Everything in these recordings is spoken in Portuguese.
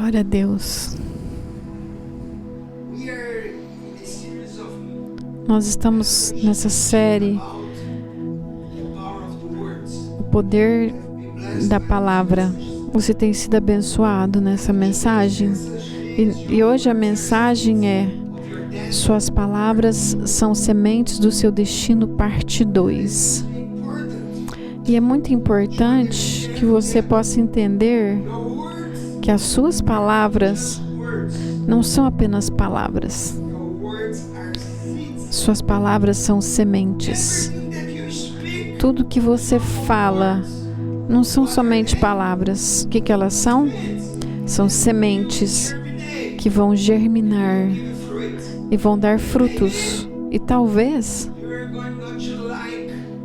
Glória a Deus. Nós estamos nessa série, o poder da palavra. Você tem sido abençoado nessa mensagem? E hoje a mensagem é: suas palavras são sementes do seu destino, parte 2. E é muito importante que você possa entender que as suas palavras não são apenas palavras. Suas palavras são sementes. Tudo que você fala não são somente palavras. O que elas são? São sementes que vão germinar e vão dar frutos. E talvez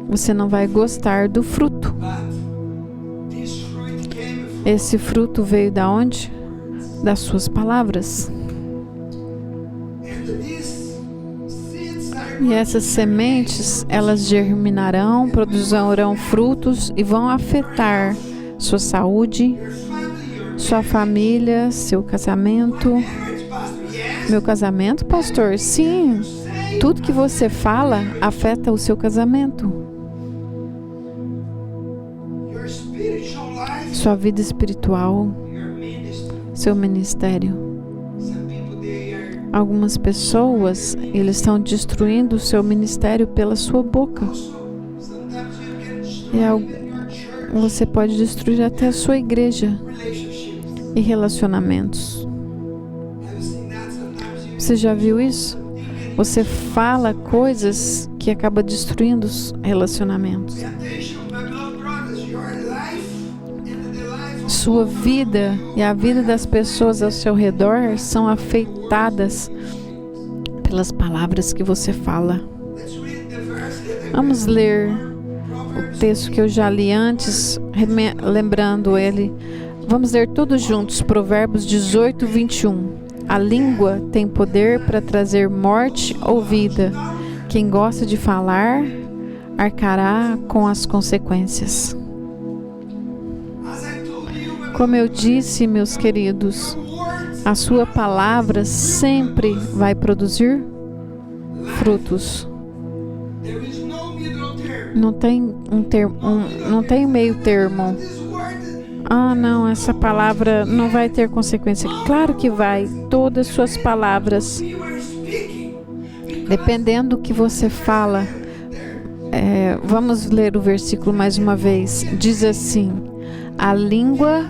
você não vai gostar do fruto. Esse fruto veio da onde? Das suas palavras. E essas sementes, elas germinarão, produzirão frutos e vão afetar sua saúde, sua família, seu casamento. Meu casamento, pastor? Sim. Tudo que você fala afeta o seu casamento. Sua vida espiritual, seu ministério. Algumas pessoas, eles estão destruindo o seu ministério pela sua boca. E você pode destruir até a sua igreja e relacionamentos. Você já viu isso? Você fala coisas que acabam destruindo os relacionamentos. Sua vida e a vida das pessoas ao seu redor são afetadas pelas palavras que você fala. Vamos ler o texto que eu já li antes, lembrando ele. Vamos ler todos juntos, Provérbios 18, 21. A língua tem poder para trazer morte ou vida. Quem gosta de falar, arcará com as consequências. Como eu disse, meus queridos, a sua palavra sempre vai produzir frutos. Não tem não tem meio termo. Ah, não, essa palavra não vai ter consequência. Claro que vai. Todas as suas palavras, dependendo do que você fala. Vamos ler o versículo mais uma vez. Diz assim: a língua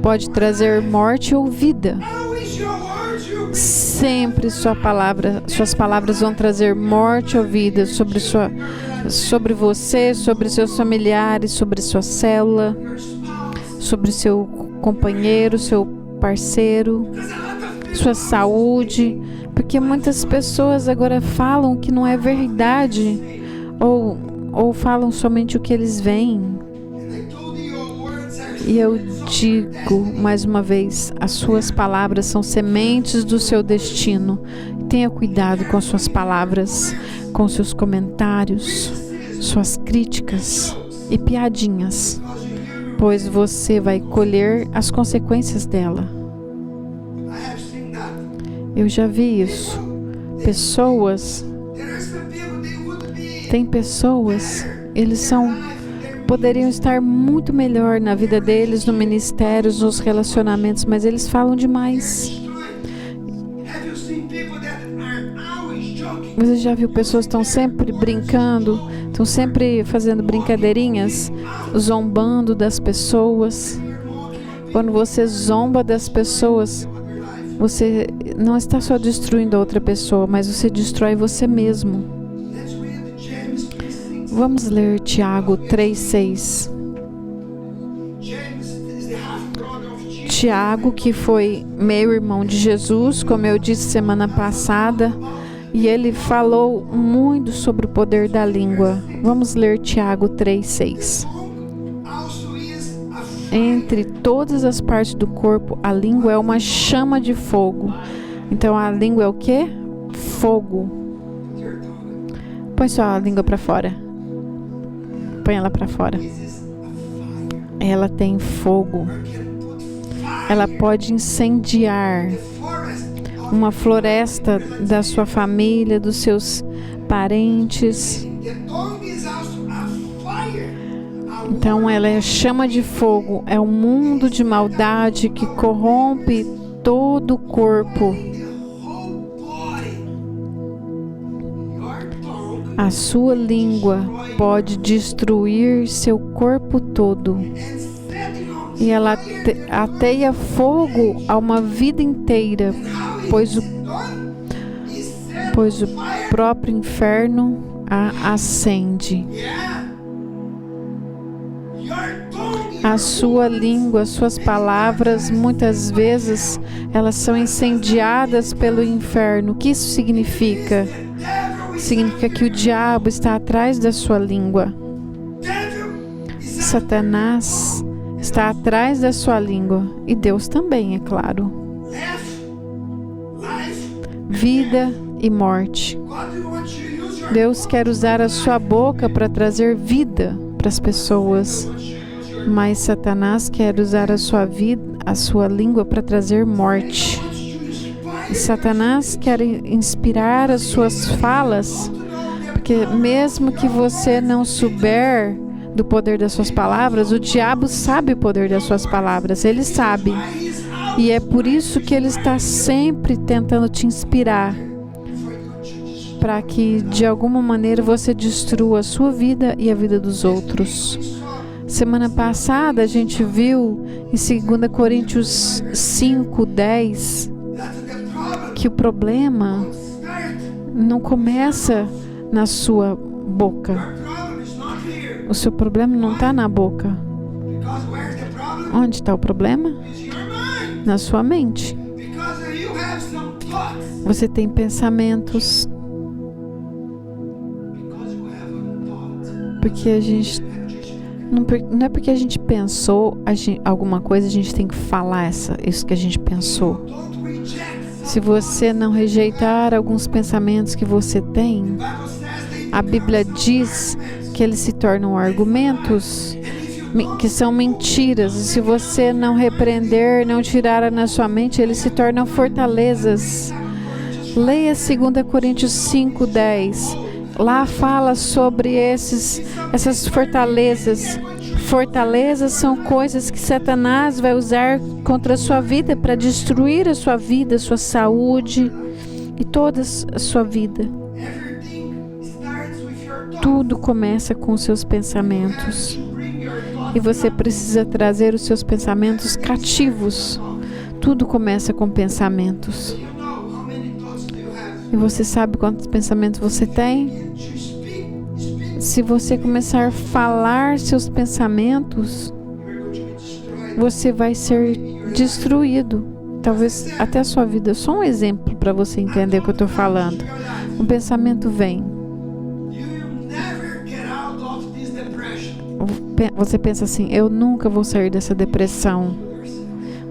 pode trazer morte ou vida. Sempre suas palavras vão trazer morte ou vida sobre você, sobre seus familiares, sobre sua célula, sobre seu companheiro, seu parceiro, sua saúde. Porque muitas pessoas agora falam que não é verdade, ou falam somente o que eles veem. E eu digo mais uma vez, as suas palavras são sementes do seu destino. Tenha cuidado com as suas palavras, com seus comentários, suas críticas e piadinhas, pois você vai colher as consequências dela. Eu já vi isso. Tem pessoas, poderiam estar muito melhor na vida deles, no ministério, nos relacionamentos, mas eles falam demais. Você já viu pessoas que estão sempre brincando, estão sempre fazendo brincadeirinhas, zombando das pessoas? Quando você zomba das pessoas, você não está só destruindo a outra pessoa, mas você destrói você mesmo. Vamos ler Tiago 3:6. Tiago, que foi meio-irmão de Jesus, como eu disse semana passada, e ele falou muito sobre o poder da língua. Vamos ler Tiago 3:6. Entre todas as partes do corpo, a língua é uma chama de fogo. Então a língua é o quê? Fogo. Põe só a língua para fora. Põe ela para fora. Ela tem fogo. ela pode incendiar uma floresta da sua família, dos seus parentes. Então ela é chama de fogo, é um mundo de maldade que corrompe todo o corpo. A sua língua pode destruir seu corpo todo. E ela ateia fogo a uma vida inteira, pois o próprio inferno a acende. A sua língua, suas palavras, muitas vezes, elas são incendiadas pelo inferno. O que isso significa? Significa que o diabo está atrás da sua língua. Satanás está atrás da sua língua. E Deus também, é claro. Vida e morte. Deus quer usar a sua boca para trazer vida para as pessoas. Mas Satanás quer usar a sua língua para trazer morte. E Satanás quer inspirar as suas falas, porque mesmo que você não souber do poder das suas palavras, o diabo sabe o poder das suas palavras, ele sabe. E é por isso que ele está sempre tentando te inspirar, para que de alguma maneira você destrua a sua vida e a vida dos outros. Semana passada a gente viu em 2 Coríntios 5:10 que o problema não começa na sua boca. O seu problema não está na boca. Onde está o problema? Na sua mente. Você tem pensamentos. Porque a gente... Não é porque a gente pensou alguma coisa, a gente tem que falar isso que a gente pensou. Se você não rejeitar alguns pensamentos que você tem, a Bíblia diz que eles se tornam argumentos, que são mentiras. E se você não repreender, não tirar na sua mente, eles se tornam fortalezas. Leia 2 Coríntios 5:10. Lá fala sobre essas fortalezas. Fortalezas são coisas que Satanás vai usar contra a sua vida para destruir a sua vida, a sua saúde e toda a sua vida. Tudo começa com os seus pensamentos. E você precisa trazer os seus pensamentos cativos. Tudo começa com pensamentos. E você sabe quantos pensamentos você tem? Se você começar a falar seus pensamentos, você vai ser destruído. Talvez até a sua vida. Só um exemplo para você entender o que eu estou falando. Um pensamento vem. Você pensa assim: eu nunca vou sair dessa depressão.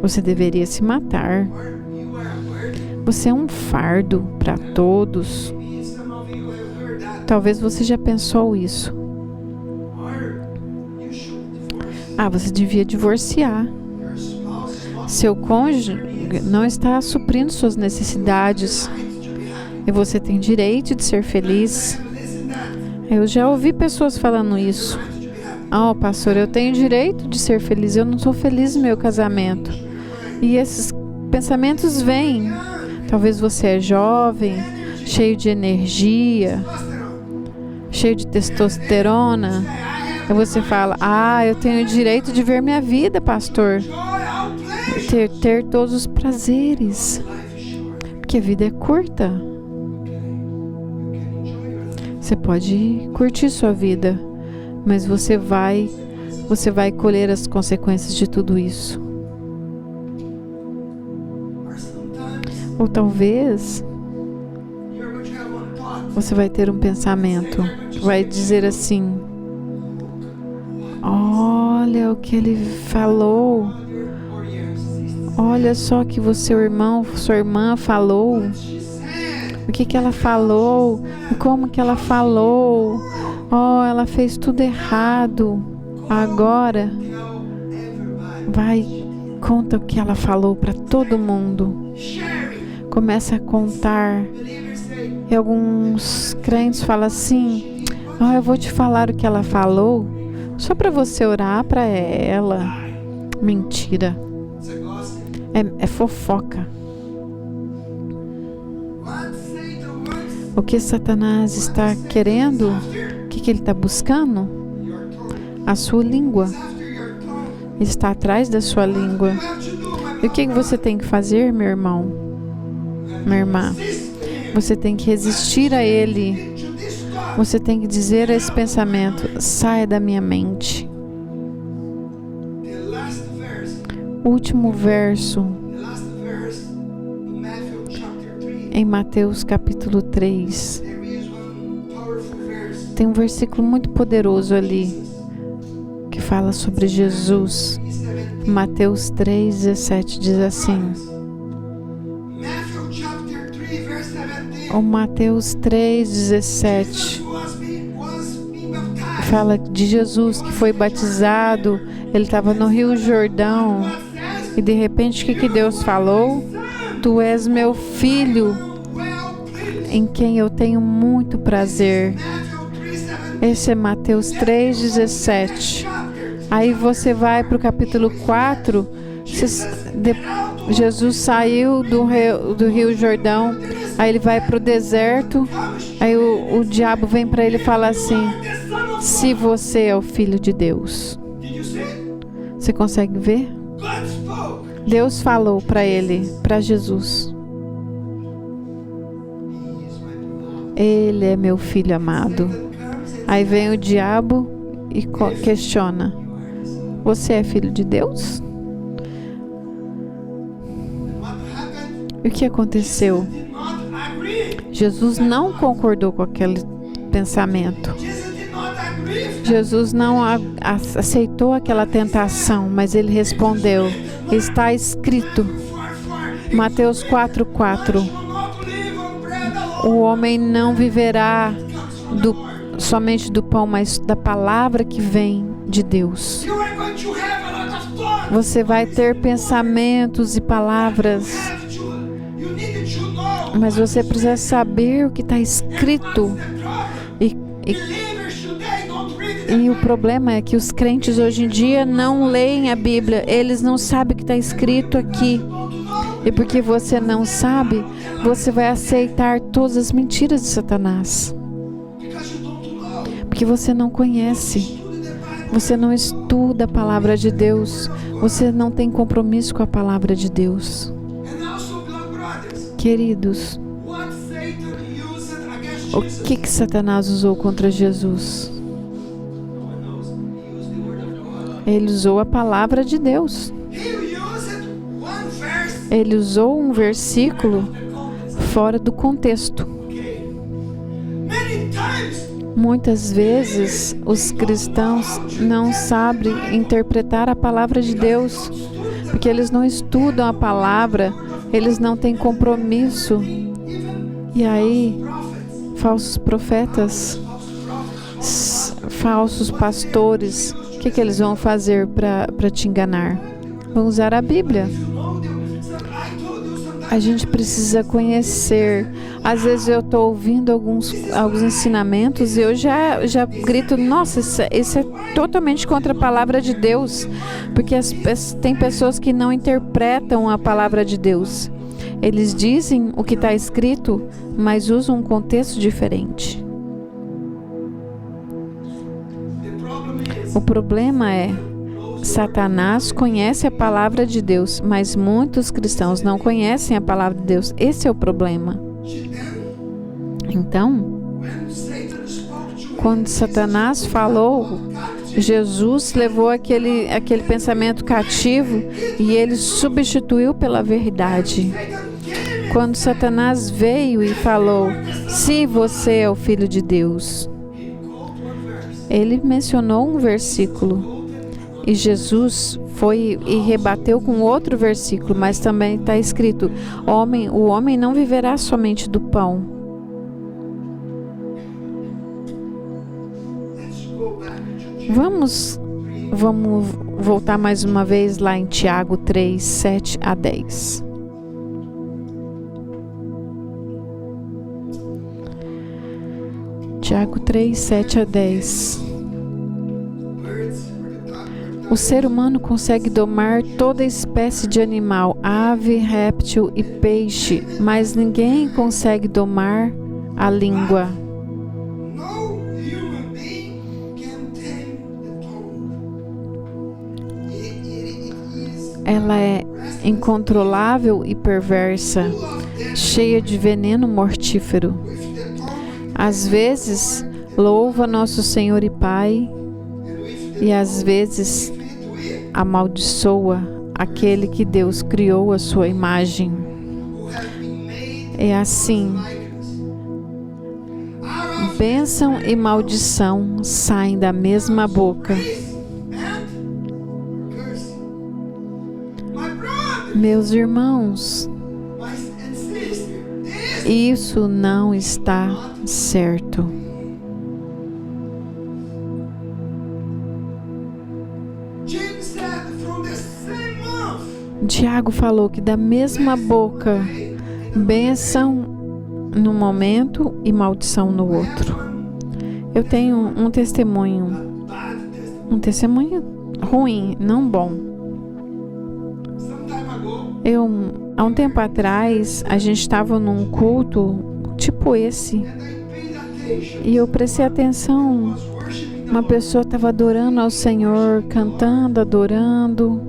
Você deveria se matar. Você é um fardo para todos. Talvez você já pensou isso. Você devia divorciar. Seu cônjuge não está suprindo suas necessidades. E você tem direito de ser feliz. Eu já ouvi pessoas falando isso. Pastor, eu tenho direito de ser feliz. Eu não sou feliz no meu casamento. E esses pensamentos vêm. Talvez você é jovem, cheio de energia, cheio de testosterona. E você fala: eu tenho o direito de ver minha vida, pastor. Ter todos os prazeres. Porque a vida é curta. Você pode curtir sua vida, mas você vai colher as consequências de tudo isso. Ou talvez você vai ter um pensamento, vai dizer assim: olha o que ele falou, olha só que seu irmão, sua irmã falou, o que ela falou, e como que ela falou, ela fez tudo errado, agora vai Conta o que ela falou para todo mundo. Começa a contar. E alguns crentes falam assim: eu vou te falar o que ela falou só para você orar para ela. Mentira. É fofoca. O que Satanás está querendo? O que ele está buscando? A sua língua. Ele está atrás da sua língua. E o que você tem que fazer, meu irmão? Minha irmã? Você tem que resistir a ele. Você tem que dizer a esse pensamento: saia da minha mente. O último verso em Mateus capítulo 3. Tem um versículo muito poderoso ali que fala sobre Jesus. Mateus 3:17 diz assim. O Mateus 3:17 fala de Jesus que foi batizado. Ele estava no Rio Jordão e de repente o que Deus falou? Tu és meu filho, em quem eu tenho muito prazer. Esse é Mateus 3:17. Aí você vai para o capítulo 4. Jesus saiu do Rio Jordão. Aí ele vai para o deserto. Aí o diabo vem para ele e fala assim: se você é o filho de Deus. Você consegue ver? Deus falou para ele, para Jesus: ele é meu filho amado. Aí vem o diabo e questiona: você é filho de Deus? E o que aconteceu? Jesus não concordou com aquele pensamento. Jesus não aceitou aquela tentação, mas ele respondeu: está escrito, Mateus 4:4, o homem não viverá somente do pão, mas da palavra que vem de Deus. Você vai ter pensamentos e palavras, mas você precisa saber o que está escrito. E o problema é que os crentes hoje em dia não leem a Bíblia. Eles não sabem o que está escrito aqui. E porque você não sabe, você vai aceitar todas as mentiras de Satanás. Porque você não conhece. Você não estuda a palavra de Deus. Você não tem compromisso com a palavra de Deus. Queridos, o que Satanás usou contra Jesus? Ele usou a palavra de Deus. Ele usou um versículo fora do contexto. Muitas vezes os cristãos não sabem interpretar a palavra de Deus, porque eles não estudam a palavra, eles não têm compromisso. E aí, falsos profetas, falsos pastores, o que eles vão fazer para te enganar? Vão usar a Bíblia. A gente precisa conhecer. Às vezes eu estou ouvindo alguns ensinamentos e eu já grito: nossa, isso é totalmente contra a palavra de Deus. Porque tem pessoas que não interpretam a palavra de Deus. Eles dizem o que está escrito, mas usam um contexto diferente. O problema é: Satanás conhece a palavra de Deus, mas muitos cristãos não conhecem a palavra de Deus. Esse é o problema. Então, quando Satanás falou, Jesus levou aquele pensamento cativo e ele substituiu pela verdade. Quando Satanás veio e falou: se você é o Filho de Deus, ele mencionou um versículo. E Jesus foi e rebateu com outro versículo, mas também está escrito: o homem não viverá somente do pão. Vamos Vamos voltar mais uma vez lá em Tiago 3, 7 a 10. Tiago 3, 7 a 10. O ser humano consegue domar toda espécie de animal, ave, réptil e peixe, mas ninguém consegue domar a língua. Ela é incontrolável e perversa, cheia de veneno mortífero. Às vezes, louva nosso Senhor e Pai, e às vezes amaldiçoa aquele que Deus criou à sua imagem. É assim. Bênção e maldição saem da mesma boca. Meus irmãos, isso não está certo. Tiago falou que da mesma boca, bênção num momento e maldição no outro. Eu tenho um testemunho ruim, não bom. Há um tempo atrás, a gente estava num culto tipo esse, e eu prestei atenção. Uma pessoa estava adorando ao Senhor, cantando, adorando.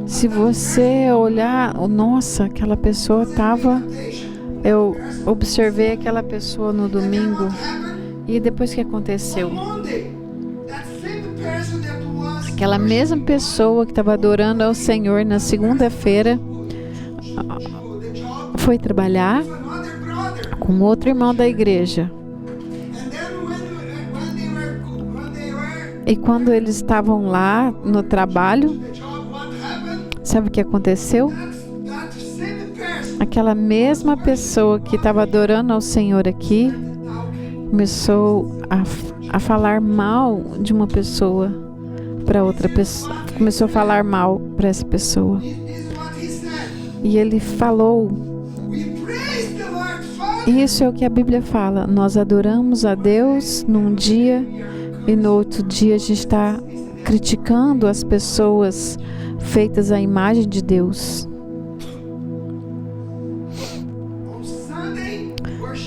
Se você olhar, nossa, aquela pessoa estava... Eu observei aquela pessoa no domingo, e depois que aconteceu? Aquela mesma pessoa que estava adorando ao Senhor na segunda-feira foi trabalhar com outro irmão da igreja. E quando eles estavam lá no trabalho, sabe o que aconteceu? Aquela mesma pessoa que estava adorando ao Senhor aqui começou a falar mal de uma pessoa para outra pessoa. Começou a falar mal para essa pessoa. E ele falou: isso é o que a Bíblia fala. Nós adoramos a Deus num dia e no outro dia a gente está criticando as pessoas feitas à imagem de Deus.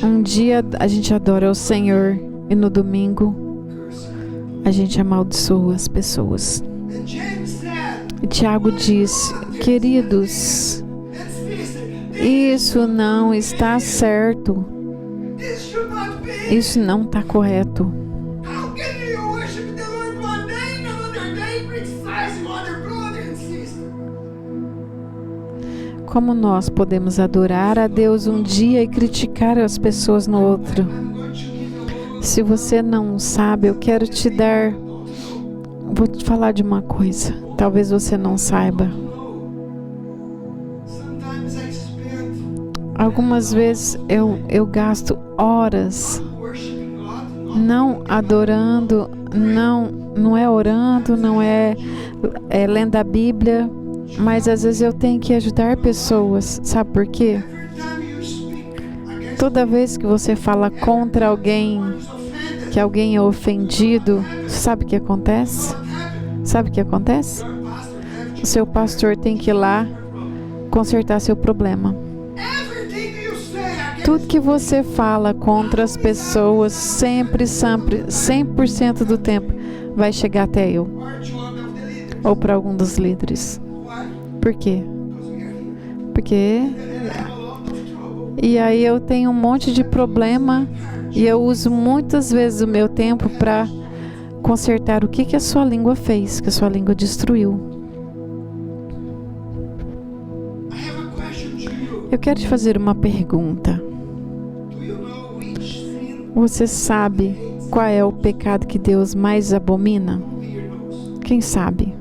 Um dia a gente adora o Senhor e no domingo a gente amaldiçoa as pessoas. E Tiago diz: queridos, isso não está certo. Isso não está correto. Como nós podemos adorar a Deus um dia e criticar as pessoas no outro? Se você não sabe, eu quero te dar... Vou te falar de uma coisa. Talvez você não saiba. Algumas vezes eu gasto horas não adorando, não é orando, não é lendo a Bíblia, mas às vezes eu tenho que ajudar pessoas. Sabe por quê? Toda vez que você fala contra alguém, que alguém é ofendido, sabe o que acontece? Sabe o que acontece? O seu pastor tem que ir lá consertar seu problema. Tudo que você fala contra as pessoas, sempre, 100% do tempo, vai chegar até eu. Ou para algum dos líderes. Por quê? Porque... E aí eu tenho um monte de problema e eu uso muitas vezes o meu tempo para consertar o que a sua língua fez, que a sua língua destruiu. Eu quero te fazer uma pergunta. Você sabe qual é o pecado que Deus mais abomina? Quem sabe?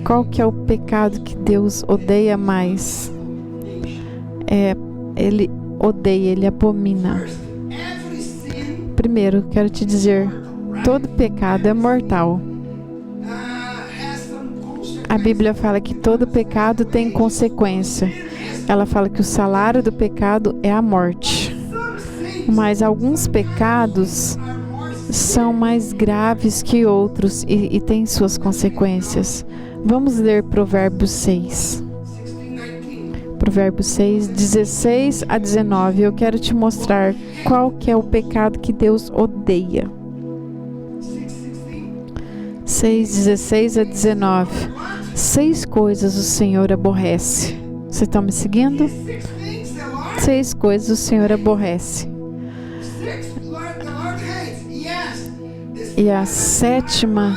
Qual que é o pecado que Deus odeia mais? Ele odeia, ele abomina. Primeiro, quero te dizer, todo pecado é mortal. A Bíblia fala que todo pecado tem consequência. Ela fala que o salário do pecado é a morte. Mas alguns pecados são mais graves que outros e têm suas consequências. Vamos ler Provérbios 6. Provérbios 6, 16 a 19. Eu quero te mostrar qual que é o pecado que Deus odeia. 6, 16 a 19. 6 coisas o Senhor aborrece. Você está me seguindo? 6 coisas o Senhor aborrece. E a 7ª,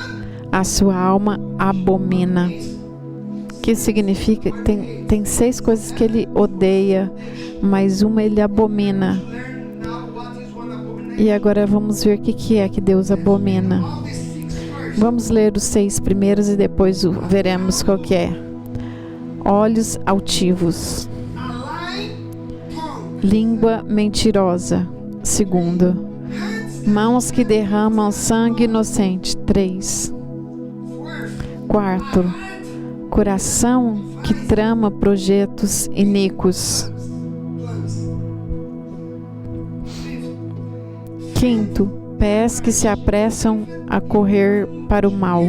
a sua alma abomina. Que significa, tem 6 coisas que ele odeia, mas uma ele abomina. E agora vamos ver o que é que Deus abomina. Vamos ler os 6 primeiros e depois veremos qual que é. Olhos altivos. Língua mentirosa. 2. Mãos que derramam sangue inocente. 3. 4. Coração que trama projetos iníquos. 5. Pés que se apressam a correr para o mal.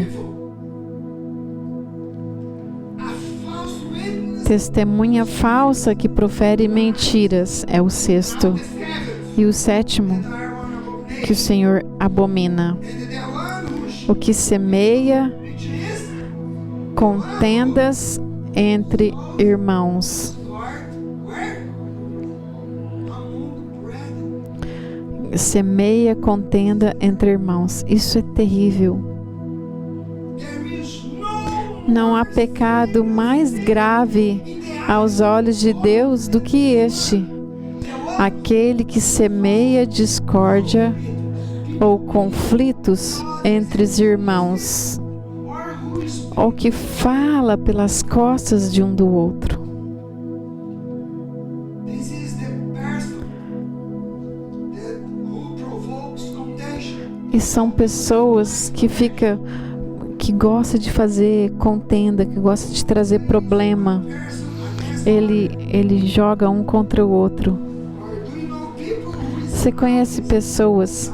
Testemunha falsa que profere mentiras é o 6º. E o 7º, que o Senhor abomina. O que semeia contendas entre irmãos. Semeia contenda entre irmãos. Isso é terrível. Não há pecado mais grave aos olhos de Deus do que este. Aquele que semeia discórdia ou conflitos entre os irmãos, ou que fala pelas costas de um do outro. E são pessoas que gostam de fazer contenda, que gostam de trazer problema. Ele joga um contra o outro. Você conhece pessoas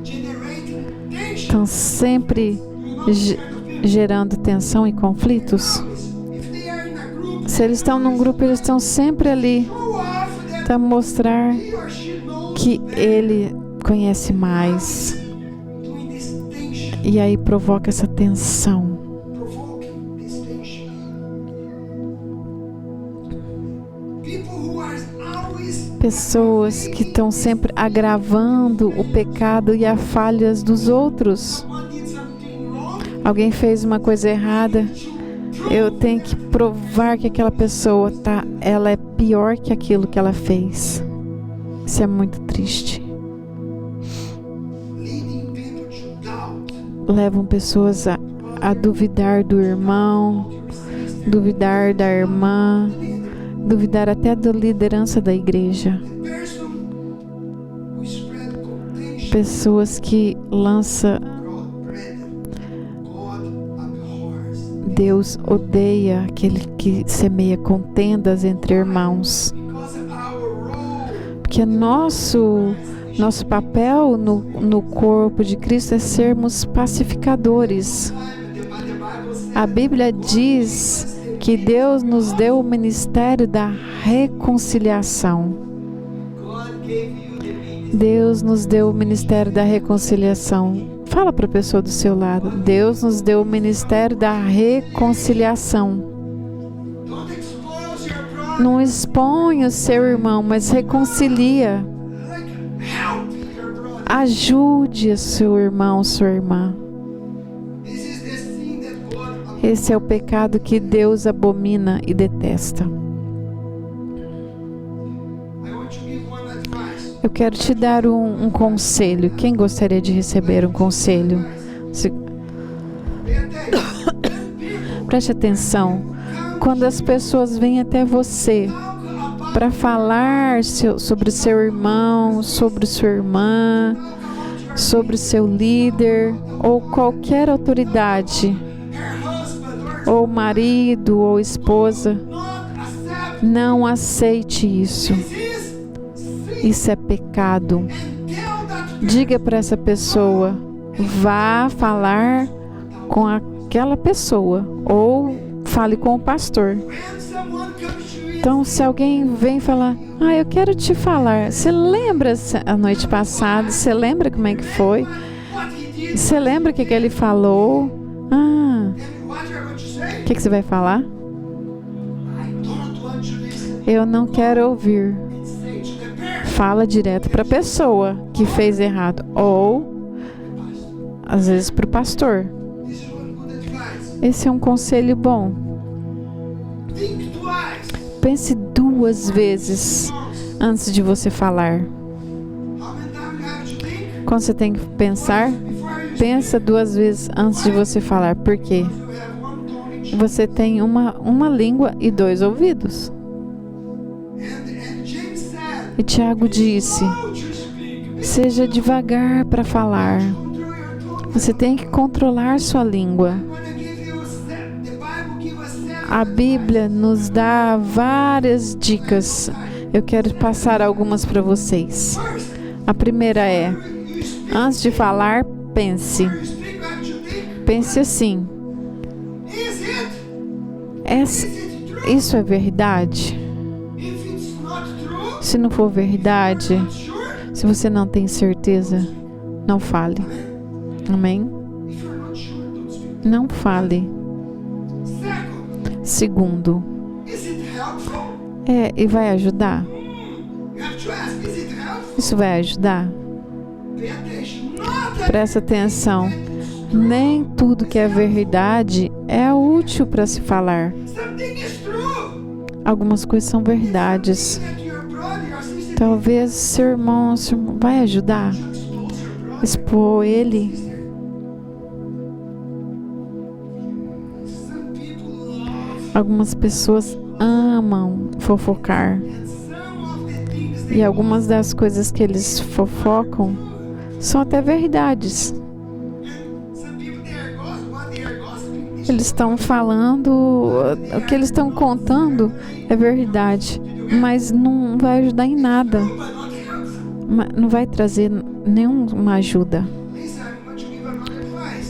que estão sempre gerando tensão e conflitos? Se eles estão num grupo, eles estão sempre ali para mostrar que ele conhece mais. E aí provoca essa tensão. Pessoas que estão sempre agravando o pecado e as falhas dos outros. Alguém fez uma coisa errada, eu tenho que provar que aquela pessoa ela é pior que aquilo que ela fez. Isso é muito triste. Levam pessoas a duvidar do irmão, duvidar da irmã, duvidar até da liderança da igreja. Pessoas que lançam. Deus odeia aquele que semeia contendas entre irmãos. Porque nosso papel no corpo de Cristo é sermos pacificadores. A Bíblia diz que Deus nos deu o ministério da reconciliação. Deus nos deu o ministério da reconciliação. Fala para a pessoa do seu lado. Deus nos deu o ministério da reconciliação. Não expõe o seu irmão, mas reconcilia. Ajude o seu irmão, sua irmã. Esse é o pecado que Deus abomina e detesta. Eu quero te dar um conselho. Quem gostaria de receber um conselho? Preste atenção. Quando as pessoas vêm até você para falar sobre seu irmão, sobre sua irmã, sobre o seu líder ou qualquer autoridade, ou marido ou esposa, não aceite isso. Isso é pecado. Diga para essa pessoa, vá falar com aquela pessoa ou fale com o pastor. Então, se alguém vem falar, eu quero te falar, você lembra a noite passada, você lembra como é que foi? Você lembra o que ele falou? O que você vai falar? Eu não quero ouvir. Fala direto para a pessoa que fez errado, ou às vezes para o pastor. Esse é um conselho bom. Pense 2 vezes antes de você falar. Quando você tem que pensar, pensa 2 vezes antes de você falar. Por quê? Você tem uma língua e 2 ouvidos. E Tiago disse, seja devagar para falar. Você tem que controlar sua língua. A Bíblia nos dá várias dicas. Eu quero passar algumas para vocês. A primeira é, antes de falar, pense. Pense assim. Isso é verdade? Se não for verdade, se você não tem certeza, não fale. Amém? Não fale. Segundo, e vai ajudar? Isso vai ajudar? Presta atenção. Nem tudo que é verdade é útil para se falar. Algumas coisas são verdades. Talvez seu irmão vai ajudar. Expor ele. Algumas pessoas amam fofocar. E algumas das coisas que eles fofocam são até verdades. Eles estão falando, o que eles estão contando é verdade, mas não vai ajudar em nada. Não vai trazer nenhuma ajuda.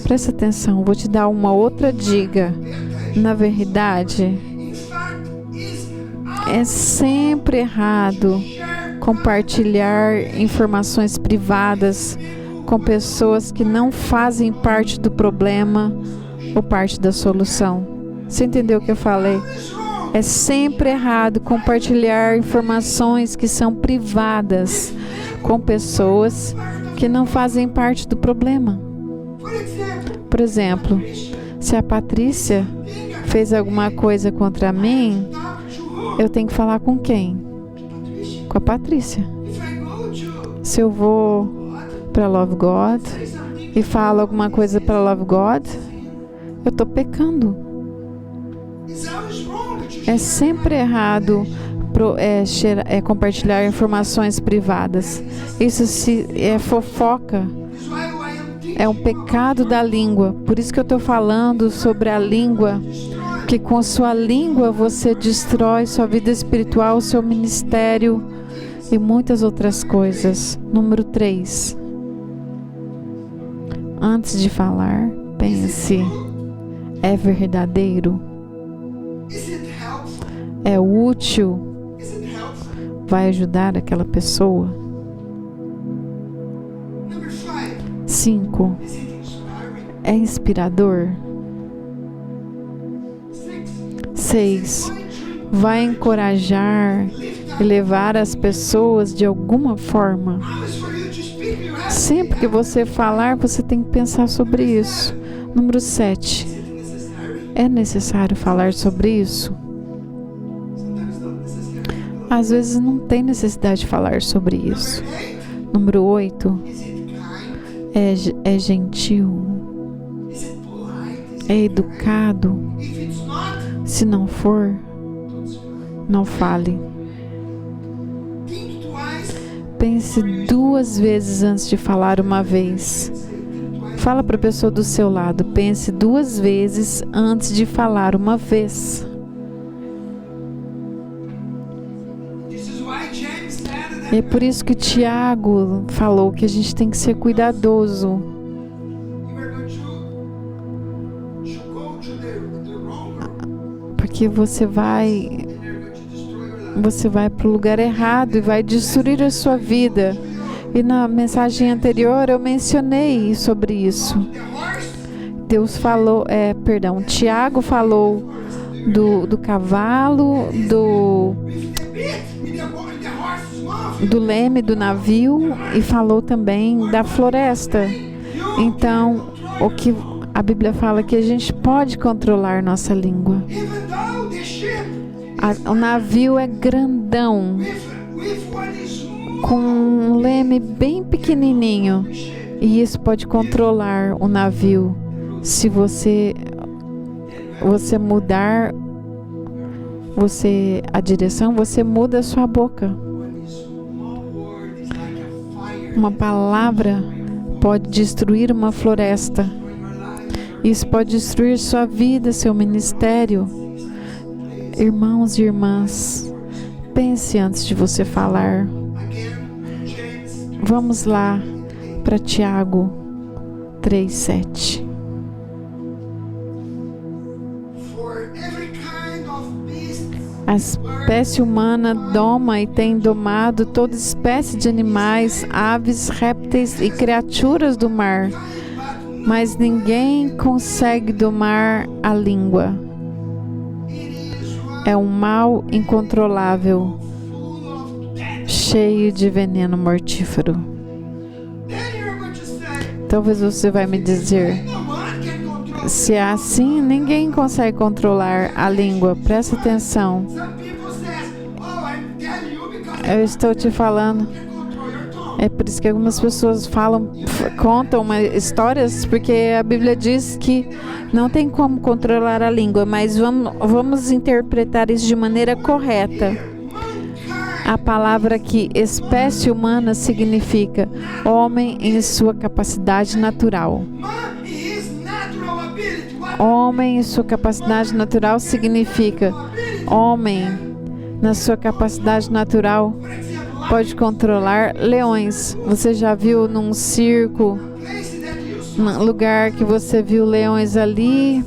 Presta atenção, vou te dar uma outra dica. Na verdade, é sempre errado compartilhar informações privadas com pessoas que não fazem parte do problema ou parte da solução. Você entendeu o que eu falei? É sempre errado compartilhar informações que são privadas com pessoas que não fazem parte do problema. Por exemplo, se a Patrícia fez alguma coisa contra mim, eu tenho que falar com quem? Com a Patrícia. Se eu vou para Love God e falo alguma coisa para Love God, eu estou pecando. É sempre errado compartilhar informações privadas. Isso é fofoca. É um pecado da língua. Por isso que eu estou falando sobre a língua. Que com sua língua você destrói sua vida espiritual, seu ministério e muitas outras coisas. Número 3. Antes de falar, pense. É verdadeiro? É útil? Vai ajudar aquela pessoa? 5. É inspirador? 6. Vai encorajar e levar as pessoas de alguma forma? Sempre que você falar, você tem que pensar sobre isso. Número 7. É necessário falar sobre isso? Às vezes não tem necessidade de falar sobre isso. Número 8. É gentil? É educado? Se não for, não fale. pense 2 vezes antes de falar uma vez. Fala para a pessoa do seu lado, pense 2 vezes antes de falar uma vez. E é por isso que Tiago falou que a gente tem que ser cuidadoso. Porque você vai para o lugar errado e vai destruir a sua vida. E na mensagem anterior eu mencionei sobre isso. Tiago falou do cavalo, do leme do navio e falou também da floresta. Então, o que a Bíblia fala que a gente pode controlar nossa língua. O navio é grandão, com um leme bem pequenininho, e isso pode controlar o navio. Se você mudar a direção, você muda a sua boca. Uma palavra pode destruir uma floresta. Isso pode destruir sua vida, seu ministério. Irmãos e irmãs, pense antes de você falar. Vamos lá para Tiago 3:7. A espécie humana doma e tem domado toda espécie de animais, aves, répteis e criaturas do mar, mas ninguém consegue domar a língua. É um mal incontrolável, cheio de veneno mortífero. Talvez você vai me dizer, se é assim, ninguém consegue controlar a língua. Presta atenção. Eu estou te falando. É por isso que algumas pessoas contam histórias, porque a Bíblia diz que não tem como controlar a língua, mas vamos interpretar isso de maneira correta. A palavra aqui, espécie humana, significa homem em sua capacidade natural. Homem em sua capacidade natural significa homem na sua capacidade natural pode controlar leões. Você já viu num circo, num lugar que você viu leões ali?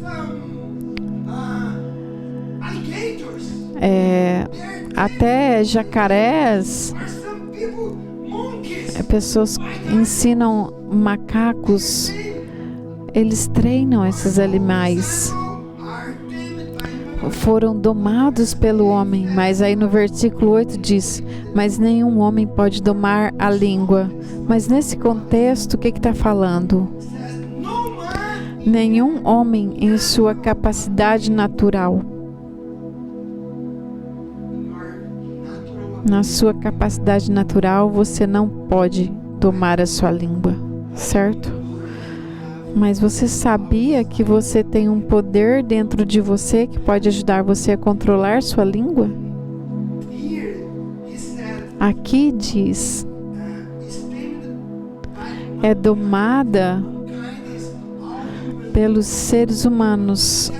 Até jacarés. Pessoas ensinam macacos. Eles treinam esses animais. Foram domados pelo homem, mas aí no versículo 8 diz, mas nenhum homem pode domar a língua. Mas nesse contexto, o que está falando? Nenhum homem em sua capacidade natural. Na sua capacidade natural, você não pode domar a sua língua, certo? Mas você sabia que você tem um poder dentro de você que pode ajudar você a controlar sua língua? Aqui diz, é domada pelos seres humanos.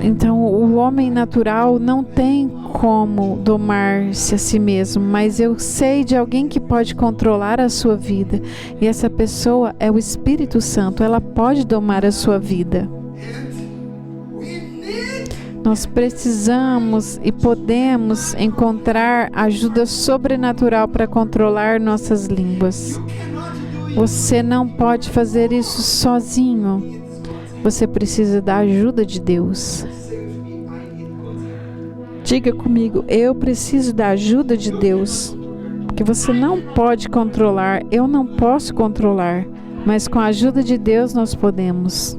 Então, o homem natural não tem como domar-se a si mesmo, mas eu sei de alguém que pode controlar a sua vida. E essa pessoa é o Espírito Santo, ela pode domar a sua vida. Nós precisamos e podemos encontrar ajuda sobrenatural para controlar nossas línguas. Você não pode fazer isso sozinho. Você precisa da ajuda de Deus. Diga comigo, eu preciso da ajuda de Deus. Porque você não pode controlar, eu não posso controlar, mas com a ajuda de Deus nós podemos.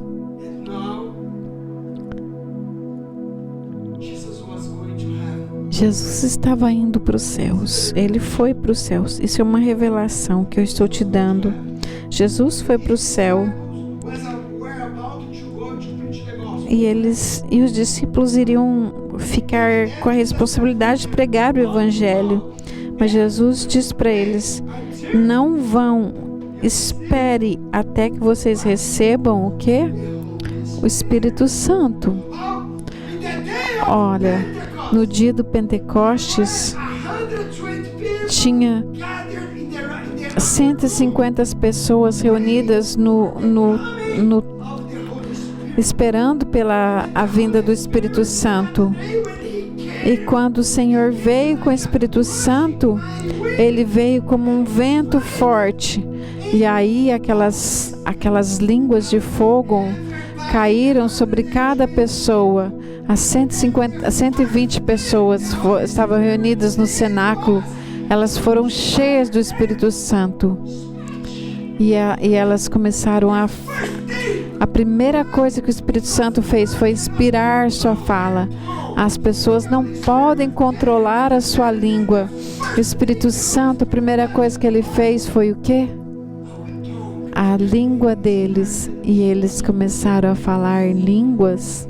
Jesus estava indo para os céus. Ele foi para os céus. Isso é uma revelação que eu estou te dando. Jesus foi para o céu. E os discípulos iriam ficar com a responsabilidade de pregar o Evangelho. Mas Jesus diz para eles: não vão, espere até que vocês recebam o quê? O Espírito Santo. Olha, no dia do Pentecostes, tinha 150 pessoas reunidas esperando pela a vinda do Espírito Santo. E quando o Senhor veio com o Espírito Santo, Ele veio como um vento forte. E aí aquelas línguas de fogo caíram sobre cada pessoa. As 120 pessoas estavam reunidas no cenáculo. Elas foram cheias do Espírito Santo. E elas começaram a primeira coisa que o Espírito Santo fez foi inspirar sua fala. As pessoas não podem controlar a sua língua. O Espírito Santo, a primeira coisa que ele fez foi o quê? A língua deles. E eles começaram a falar em línguas.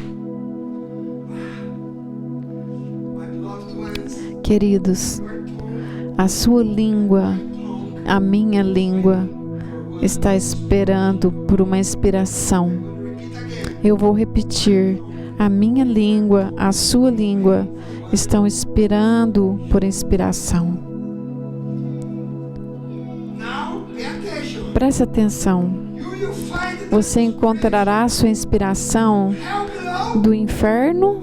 Queridos, a sua língua, a minha língua, está esperando por uma inspiração. Eu vou repetir. A minha língua, a sua língua estão esperando por inspiração. Preste atenção. Você encontrará sua inspiração do inferno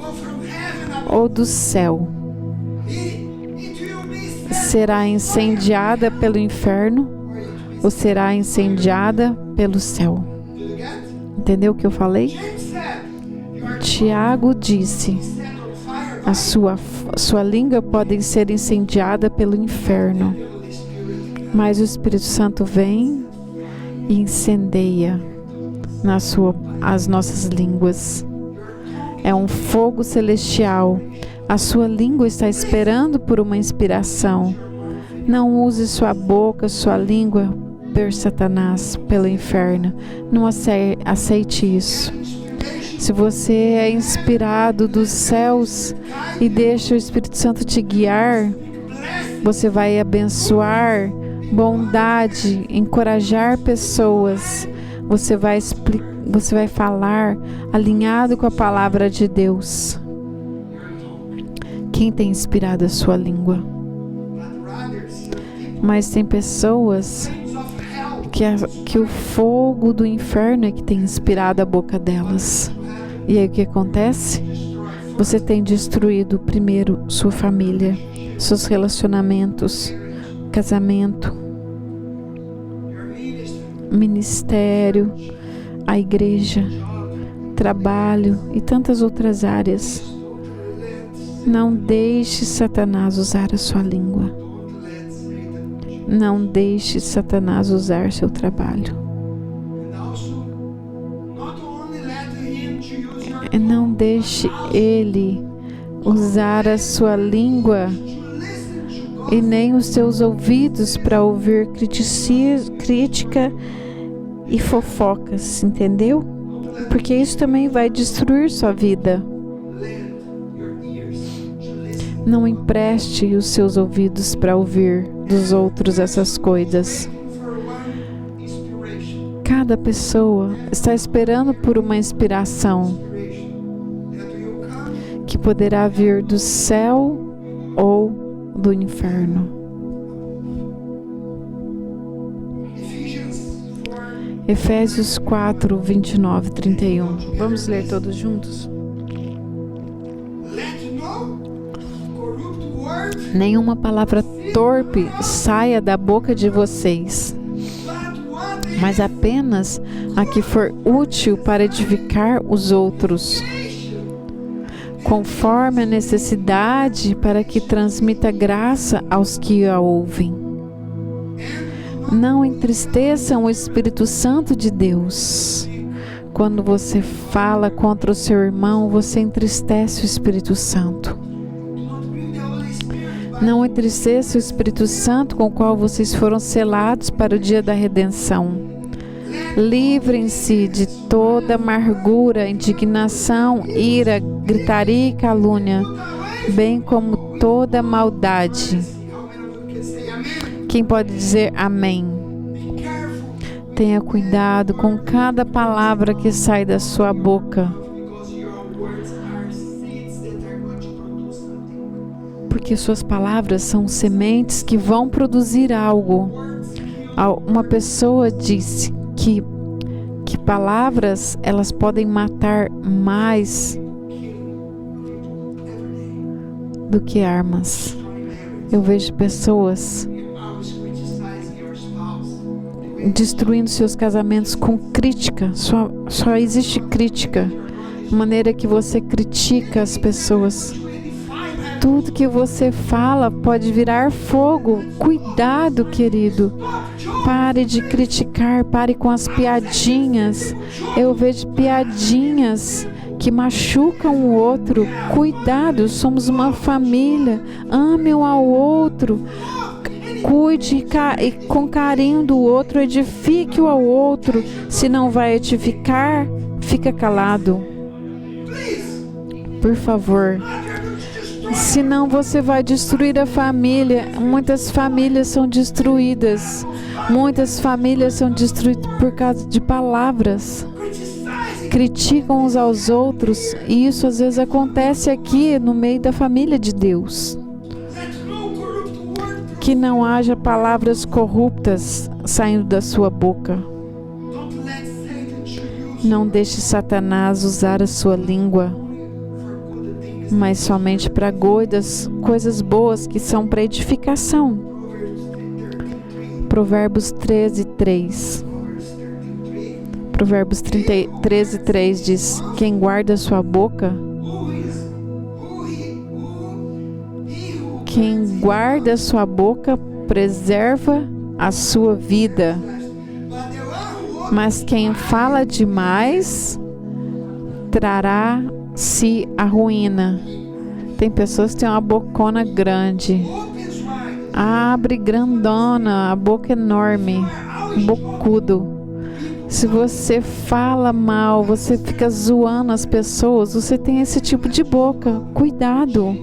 ou do céu? Será incendiada pelo inferno ou será incendiada pelo céu? Entendeu o que eu falei? Tiago disse: a sua língua pode ser incendiada pelo inferno, mas o Espírito Santo vem e incendeia as nossas línguas. É um fogo celestial. A sua língua está esperando por uma inspiração. Não use sua boca, sua língua por Satanás, pelo inferno. Não aceite isso. Se você é inspirado dos céus e deixa o Espírito Santo te guiar, você vai abençoar, bondade, encorajar pessoas. Você vai falar alinhado com a palavra de Deus. Quem tem inspirado a sua língua? Mas tem pessoas que o fogo do inferno é que tem inspirado a boca delas. E aí o que acontece? Você tem destruído primeiro sua família, seus relacionamentos, casamento, ministério, a igreja, trabalho e tantas outras áreas. Não deixe Satanás usar a sua língua. Não deixe Satanás usar seu trabalho. Não deixe ele usar a sua língua e nem os seus ouvidos para ouvir crítica e fofocas, entendeu? Porque isso também vai destruir sua vida. Não empreste os seus ouvidos para ouvir dos outros essas coisas. Cada pessoa está esperando por uma inspiração que poderá vir do céu ou do inferno. Efésios 4, 29, 31. Vamos ler todos juntos? Nenhuma palavra torpe saia da boca de vocês, mas apenas a que for útil para edificar os outros, conforme a necessidade, para que transmita graça aos que a ouvem. Não entristeçam o Espírito Santo de Deus. Quando você fala contra o seu irmão, você entristece o Espírito Santo. Não entristeça o Espírito Santo com o qual vocês foram selados para o dia da redenção. Livrem-se de toda amargura, indignação, ira, gritaria e calúnia, bem como toda maldade. Quem pode dizer amém? Tenha cuidado com cada palavra que sai da sua boca, porque suas palavras são sementes que vão produzir algo. Uma pessoa disse que palavras, elas podem matar mais do que armas. Eu vejo pessoas destruindo seus casamentos com crítica. Só existe crítica. Maneira que você critica as pessoas. Tudo que você fala pode virar fogo. Cuidado, querido. Pare de criticar, pare com as piadinhas. Eu vejo piadinhas que machucam o outro. Cuidado, somos uma família. Ame um ao outro. Cuide com carinho do outro, edifique-o ao outro. Se não vai edificar, fica calado. Por favor. Senão você vai destruir a família. Muitas famílias são destruídas. Muitas famílias são destruídas por causa de palavras. Criticam uns aos outros. E isso às vezes acontece aqui no meio da família de Deus. Que não haja palavras corruptas saindo da sua boca. Não deixe Satanás usar a sua língua, mas somente para coisas boas que são para edificação. Provérbios 13:3. Provérbios 13:3 diz: quem guarda sua boca, quem guarda sua boca preserva a sua vida, mas quem fala demais trará-se a ruína. Tem pessoas que têm uma bocona grande, abre grandona, a boca enorme, bocudo. Se você fala mal, você fica zoando as pessoas, você tem esse tipo de boca. Cuidado.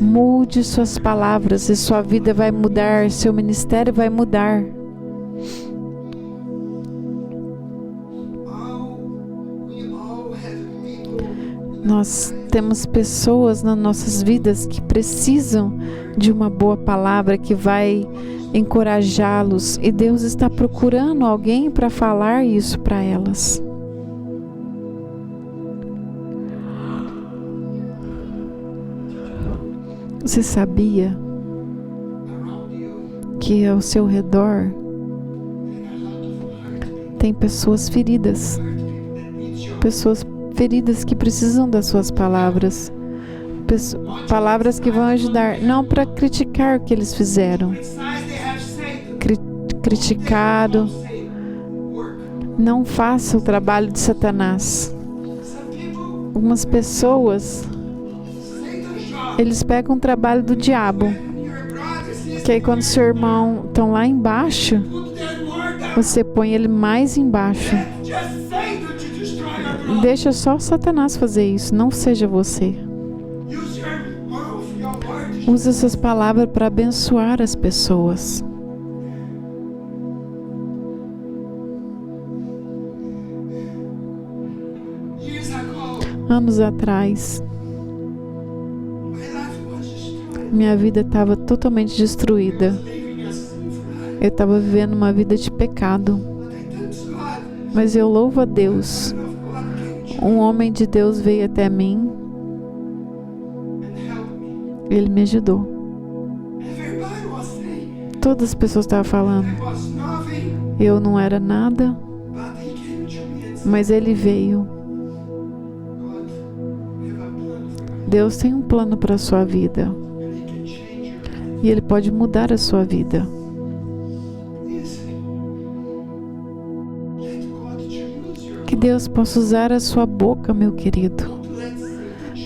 Mude suas palavras e sua vida vai mudar, seu ministério vai mudar. Nós temos pessoas nas nossas vidas que precisam de uma boa palavra que vai encorajá-los, e Deus está procurando alguém para falar isso para elas. Você sabia que ao seu redor tem pessoas feridas que precisam das suas palavras, palavras que vão ajudar, não para criticar o que eles fizeram. Criticado, não faça o trabalho de Satanás. Algumas pessoas, eles pegam o trabalho do diabo, que aí quando seu irmão estão lá embaixo, você põe ele mais embaixo. Deixa só Satanás fazer isso, não seja você. Use essas palavras para abençoar as pessoas. Anos atrás, minha vida estava totalmente destruída. Eu estava vivendo uma vida de pecado. Mas eu louvo a Deus. Um homem de Deus veio até mim. Ele me ajudou. Todas as pessoas estavam falando. Eu não era nada. Mas ele veio. Deus tem um plano para a sua vida. E Ele pode mudar a sua vida. Que Deus possa usar a sua boca, meu querido.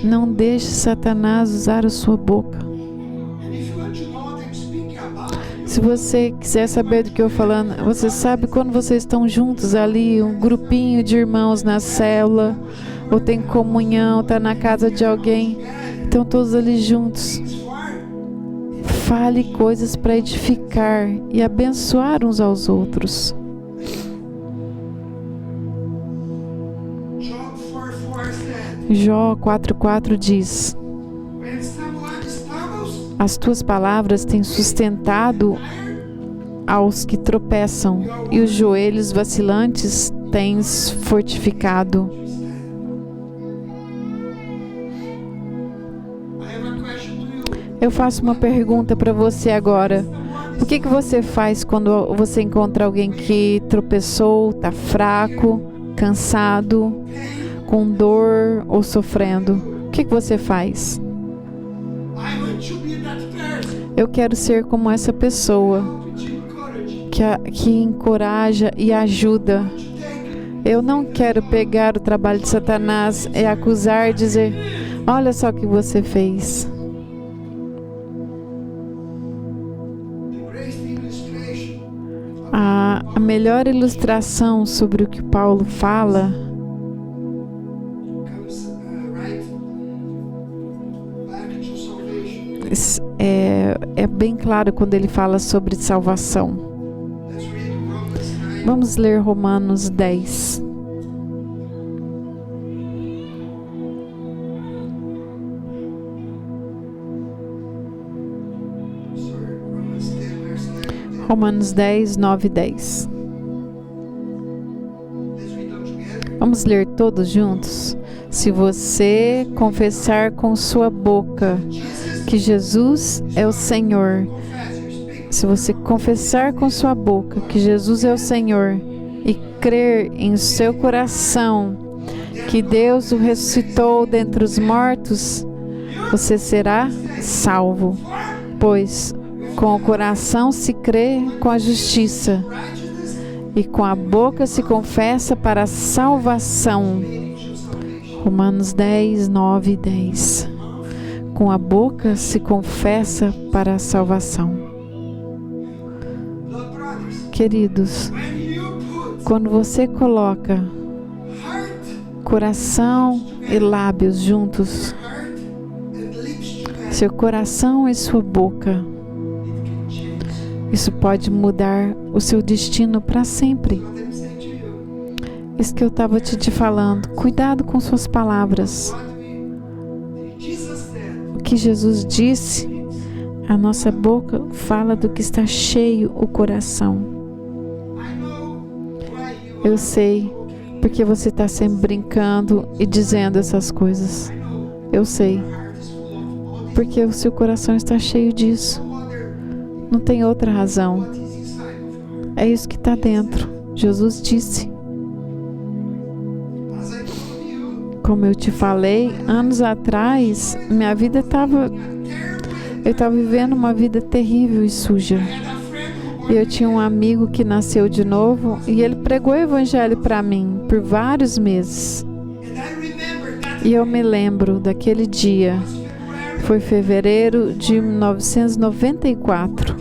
Não deixe Satanás usar a sua boca. Se você quiser saber do que eu estou falando, você sabe quando vocês estão juntos ali, um grupinho de irmãos na célula, ou tem comunhão, está na casa de alguém, estão todos ali juntos. Fale coisas para edificar e abençoar uns aos outros. Jó 4:4 diz: as tuas palavras têm sustentado aos que tropeçam, e os joelhos vacilantes tens fortificado. Eu faço uma pergunta para você agora. O que você faz quando você encontra alguém que tropeçou, está fraco, cansado, com dor ou sofrendo? O que você faz? Eu quero ser como essa pessoa que encoraja e ajuda. Eu não quero pegar o trabalho de Satanás e acusar e dizer: olha só o que você fez. A melhor ilustração sobre o que Paulo fala é bem claro quando ele fala sobre salvação. Vamos ler Romanos 10. Romanos 10, 9 e 10. Vamos ler todos juntos? Se você confessar com sua boca que Jesus é o Senhor, se você confessar com sua boca que Jesus é o Senhor e crer em seu coração que Deus o ressuscitou dentre os mortos, você será salvo. Pois com o coração se crê com a justiça, e com a boca se confessa para a salvação. Romanos 10, 9 e 10. Com a boca se confessa para a salvação. Queridos, quando você coloca coração e lábios juntos, seu coração e sua boca, isso pode mudar o seu destino para sempre. Isso que eu estava te falando. Cuidado com suas palavras. O que Jesus disse, a nossa boca fala do que está cheio o coração. Eu sei, porque você está sempre brincando e dizendo essas coisas. Eu sei, porque o seu coração está cheio disso. Não tem outra razão. É isso que está dentro. Jesus disse. Como eu te falei, anos atrás, minha vida eu estava vivendo uma vida terrível e suja. E eu tinha um amigo que nasceu de novo e ele pregou o evangelho para mim por vários meses. E eu me lembro daquele dia. Foi fevereiro de 1994,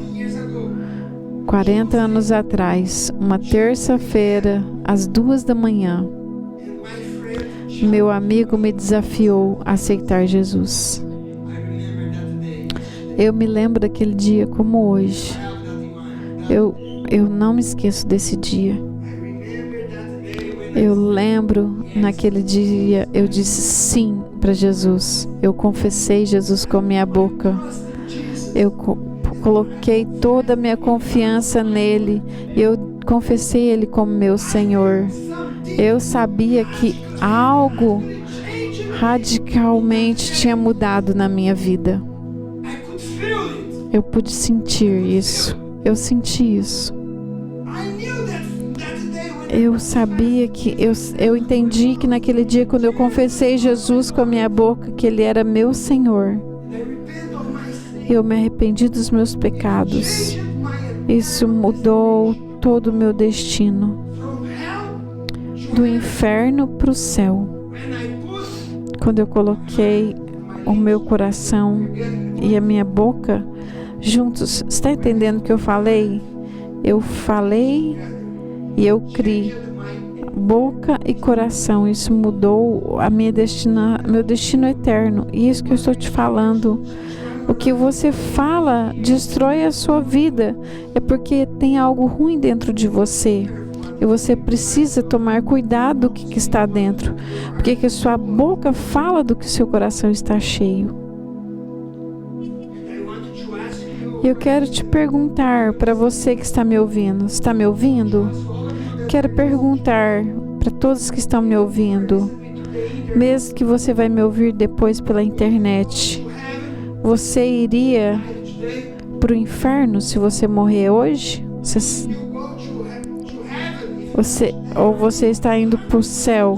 40 anos atrás, uma terça-feira, às 2 da manhã. Meu amigo me desafiou a aceitar Jesus. Eu me lembro daquele dia como hoje. Eu não me esqueço desse dia. Eu lembro, naquele dia, eu disse sim para Jesus. Eu confessei Jesus com a minha boca. Eu coloquei toda a minha confiança nele. Eu confessei ele como meu Senhor. Eu sabia que algo radicalmente tinha mudado na minha vida. Eu pude sentir isso. Eu senti isso. Eu sabia que eu entendi que naquele dia, quando eu confessei Jesus com a minha boca, que ele era meu Senhor, eu me arrependi dos meus pecados. Isso mudou todo o meu destino, do inferno para o céu. Quando eu coloquei o meu coração e a minha boca juntos, está entendendo o que eu falei? Eu falei e eu criei, boca e coração. Isso mudou meu destino eterno. E isso que eu estou te falando. O que você fala destrói a sua vida. É porque tem algo ruim dentro de você. E você precisa tomar cuidado do que está dentro. Porque que a sua boca fala do que seu coração está cheio. Eu quero te perguntar, para você que está me ouvindo, está me ouvindo? Quero perguntar para todos que estão me ouvindo, mesmo que você vai me ouvir depois pela internet, você iria para o inferno se você morrer hoje? Ou você está indo para o céu?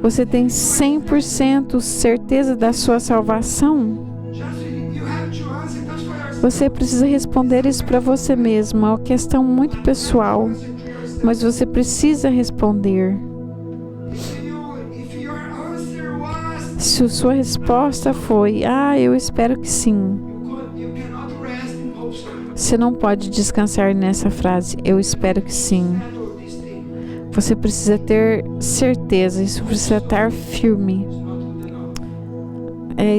Você tem 100% certeza da sua salvação? Você precisa responder isso para você mesmo. É uma questão muito pessoal, mas você precisa responder. Se a sua resposta foi, eu espero que sim, você não pode descansar nessa frase, eu espero que sim. Você precisa ter certeza, isso precisa estar firme.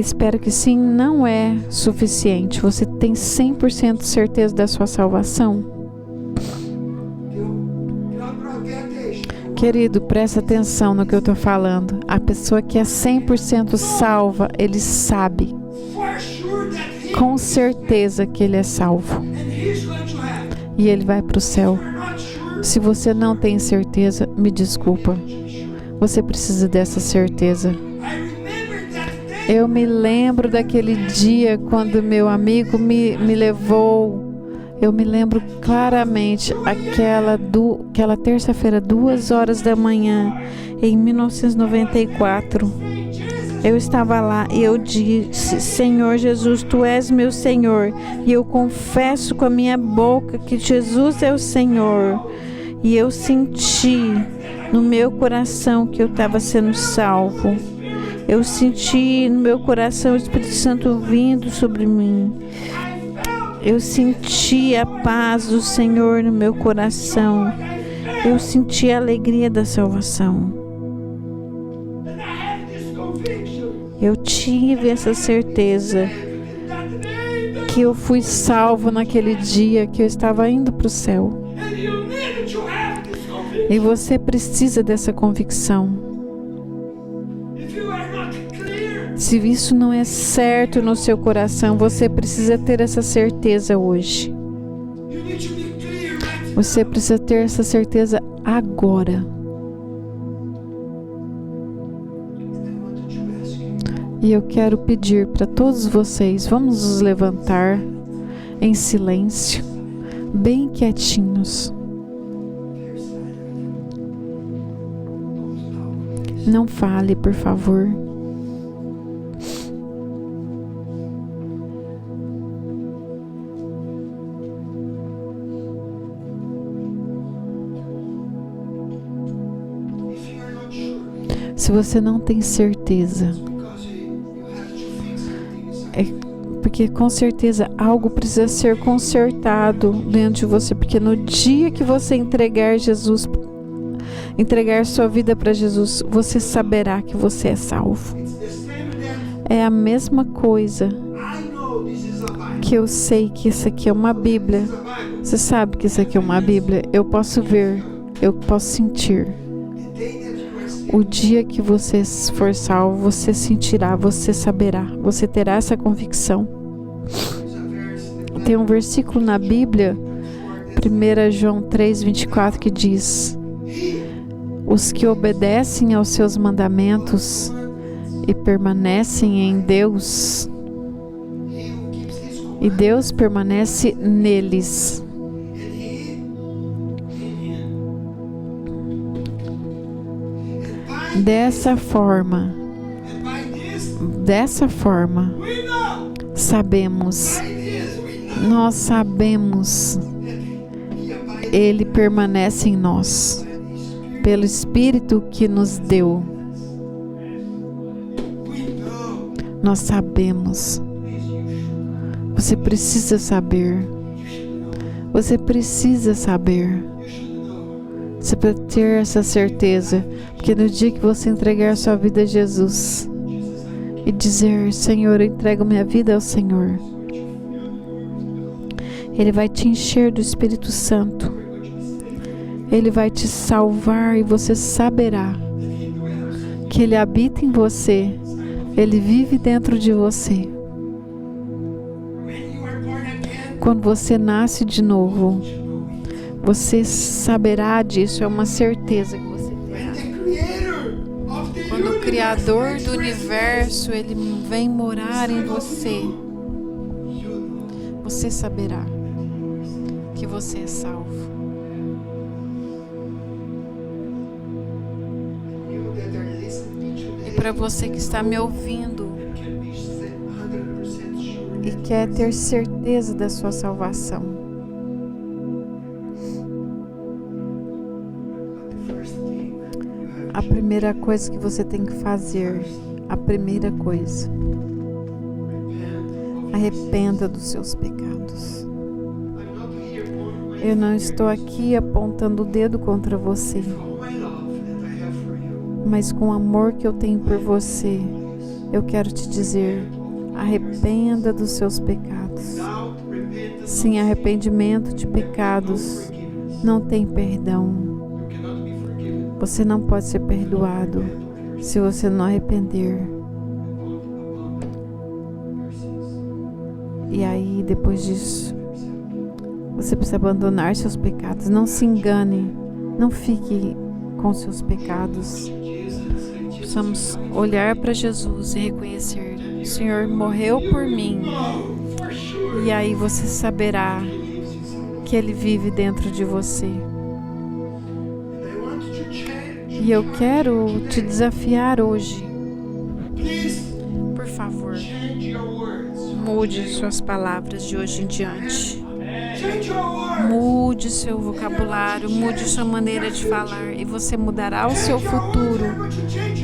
Espero que sim, não é suficiente. Você tem 100% certeza da sua salvação? Querido, presta atenção no que eu estou falando. A pessoa que é 100% salva, ele sabe com certeza que ele é salvo. E ele vai para o céu. Se você não tem certeza, me desculpa. Você precisa dessa certeza. Eu me lembro daquele dia quando meu amigo me levou. Eu me lembro claramente aquela terça-feira, 2h da manhã, em 1994. Eu estava lá e eu disse, Senhor Jesus, Tu és meu Senhor. E eu confesso com a minha boca que Jesus é o Senhor. E eu senti no meu coração que eu estava sendo salvo. Eu senti no meu coração o Espírito Santo vindo sobre mim. Eu senti a paz do Senhor no meu coração. Eu senti a alegria da salvação. Eu tive essa certeza que eu fui salvo naquele dia, que eu estava indo para o céu. E você precisa dessa convicção. Se isso não é certo no seu coração, você precisa ter essa certeza hoje. Você precisa ter essa certeza agora. E eu quero pedir para todos vocês, vamos nos levantar em silêncio, bem quietinhos. Não fale, por favor. Se você não tem certeza, é porque com certeza algo precisa ser consertado dentro de você, porque no dia que você entregar sua vida para Jesus, você saberá que você é salvo. É a mesma coisa que eu sei que isso aqui é uma Bíblia. Você sabe que isso aqui é uma Bíblia? Eu posso ver, eu posso sentir. O dia que você for salvo, você sentirá, você saberá, você terá essa convicção. Tem um versículo na Bíblia, 1 João 3:24, que diz: os que obedecem aos seus mandamentos e permanecem em Deus, e Deus permanece neles. Dessa forma, nós sabemos, Ele permanece em nós, pelo Espírito que nos deu. Nós sabemos. Você precisa saber. Você precisa saber. Você precisa ter essa certeza, porque no dia que você entregar sua vida a Jesus e dizer: Senhor, eu entrego minha vida ao Senhor, Ele vai te encher do Espírito Santo. Ele vai te salvar e você saberá que Ele habita em você. Ele vive dentro de você. Quando você nasce de novo, você saberá disso, é uma certeza que você terá. Quando o Criador do Universo, Ele vem morar em você, você saberá que você é salvo. E para você que está me ouvindo e quer ter certeza da sua salvação, a primeira coisa que você tem que fazer, a primeira coisa, arrependa dos seus pecados. Eu não estou aqui apontando o dedo contra você, mas com o amor que eu tenho por você, eu quero te dizer, arrependa dos seus pecados. Sem arrependimento de pecados, não tem perdão. Você não pode ser perdoado se você não arrepender. E aí, depois disso, você precisa abandonar seus pecados. Não se engane, não fique com seus pecados. Precisamos olhar para Jesus e reconhecer: o Senhor morreu por mim. E aí você saberá que Ele vive dentro de você. E eu quero te desafiar hoje. Por favor, mude suas palavras de hoje em diante. Mude seu vocabulário, mude sua maneira de falar e você mudará o seu futuro.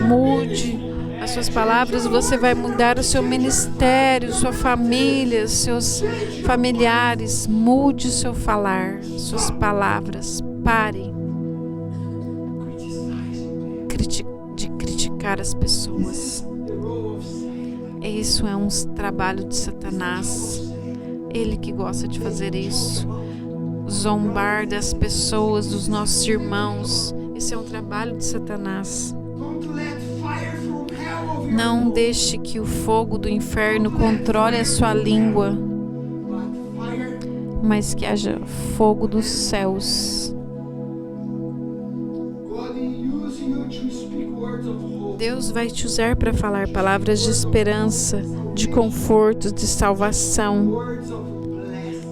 Mude as suas palavras, você vai mudar o seu ministério, sua família, seus familiares. Mude o seu falar, suas palavras. Pare de criticar as pessoas. Isso é um trabalho de Satanás. Ele que gosta de fazer isso. Zombar das pessoas, dos nossos irmãos. Esse é um trabalho de Satanás. Não deixe que o fogo do inferno controle a sua língua, mas que haja fogo dos céus. Deus vai te usar para falar palavras de esperança, de conforto, de salvação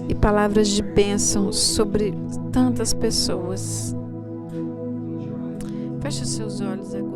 e palavras de bênção sobre tantas pessoas. Feche os seus olhos agora.